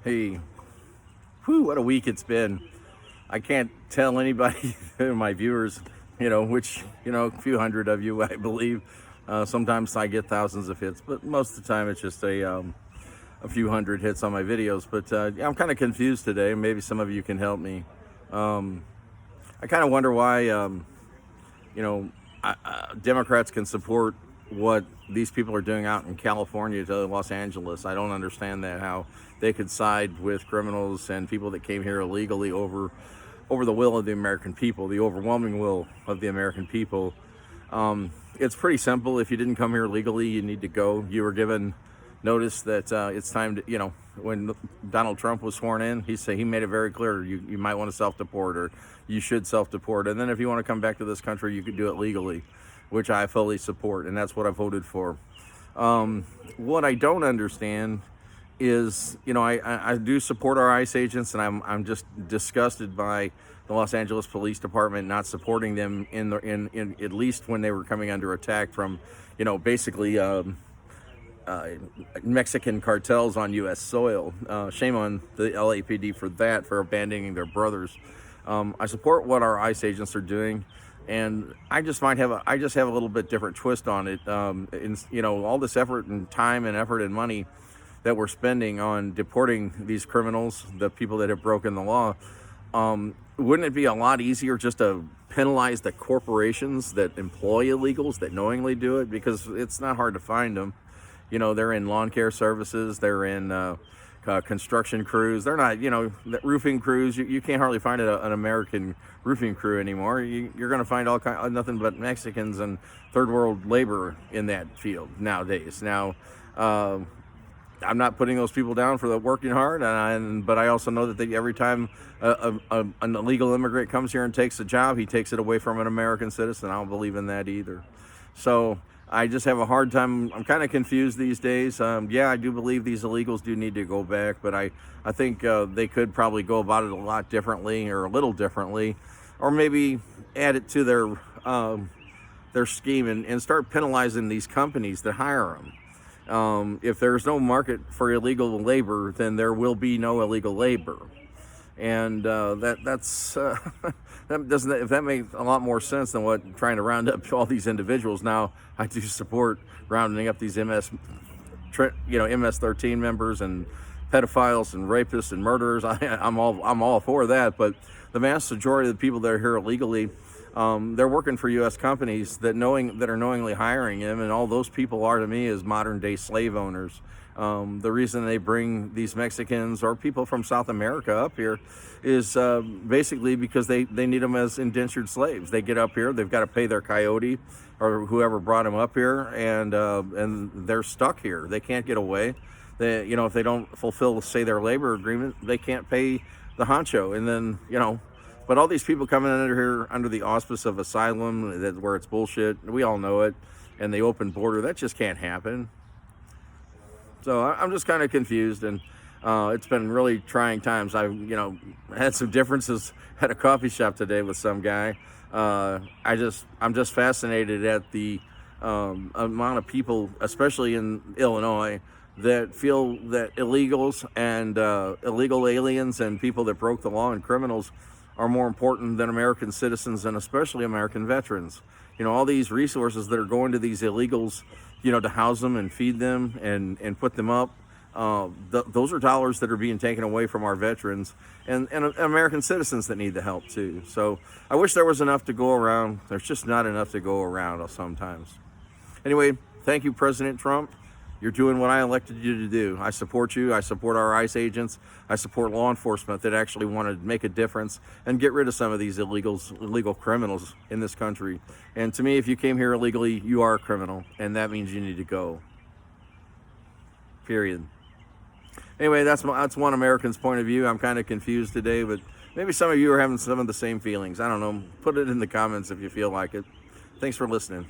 Hey, whew, what a week it's been. I can't tell anybody, my viewers, which, a few hundred of you, I believe. Sometimes I get thousands of hits, but most of the time it's just a few hundred hits on my videos. But yeah, I'm kind of confused today. Maybe some of you can help me. I kind of wonder why, you know, Democrats can support what these people are doing out in California to Los Angeles. I don't understand that, how they could side with criminals and people that came here illegally over the will of the American people, the overwhelming will of the American people. It's pretty simple. If you didn't come here legally, you need to go. You were given notice that it's time to, when Donald Trump was sworn in, he made it very clear you might want to self-deport, or you should self-deport. And then if you want to come back to this country, you could do it legally, which I fully support, and that's what I voted for. What I don't understand is, I do support our ICE agents, and I'm just disgusted by the Los Angeles Police Department not supporting them in at least when they were coming under attack from, basically Mexican cartels on U.S. soil. Shame on the LAPD for that, for abandoning their brothers. I support what our ICE agents are doing, and I just have a little bit different twist on it. All this effort and time and effort and money that we're spending on deporting these criminals, the people that have broken the law, wouldn't it be a lot easier just to penalize the corporations that employ illegals, that knowingly do it? Because it's not hard to find them. They're in lawn care services, they're in construction crews. They're not, roofing crews. You can't hardly find an American roofing crew anymore. You're going to find nothing but Mexicans and third world labor in that field nowadays. Now, I'm not putting those people down for the working hard, but I also know that every time an illegal immigrant comes here and takes a job, he takes it away from an American citizen. I don't believe in that either. So I just have a hard time. I'm kind of confused these days. Yeah, I do believe these illegals do need to go back, but I think they could probably go about it a lot differently, or a little differently, or maybe add it to their scheme and start penalizing these companies that hire them. If there's no market for illegal labor, then there will be no illegal labor, and that's if that makes a lot more sense than what trying to round up all these individuals. Now, I do support rounding up these MS-13 members and pedophiles and rapists and murderers. I'm all for that, but the vast majority of the people that are here illegally, they're working for U.S. companies that are knowingly hiring them, and all those people are, to me, is modern day slave owners. The reason they bring these Mexicans or people from South America up here is basically because they need them as indentured slaves. They get up here, they've got to pay their coyote or whoever brought them up here, and they're stuck here. They can't get away. If they don't fulfill, say, their labor agreement, they can't pay the honcho, and then But all these people coming under here under the auspice of asylum, where it's bullshit, we all know it, and the open border, that just can't happen. So I'm just kind of confused, and it's been really trying times. I had some differences at a coffee shop today with some guy. I'm just fascinated at the amount of people, especially in Illinois, that feel that illegals and illegal aliens and people that broke the law and criminals are more important than American citizens, and especially American veterans. All these resources that are going to these illegals, to house them and feed them and put them up, those are dollars that are being taken away from our veterans and American citizens that need the help too. So I wish there was enough to go around. There's just not enough to go around sometimes. Anyway, thank you, President Trump. You're doing what I elected you to do. I support you. I support our ICE agents. I support law enforcement that actually want to make a difference and get rid of some of these illegal criminals in this country. And to me, if you came here illegally, you are a criminal, and that means you need to go. Period. Anyway, that's one American's point of view. I'm kind of confused today, but maybe some of you are having some of the same feelings. I don't know. Put it in the comments if you feel like it. Thanks for listening.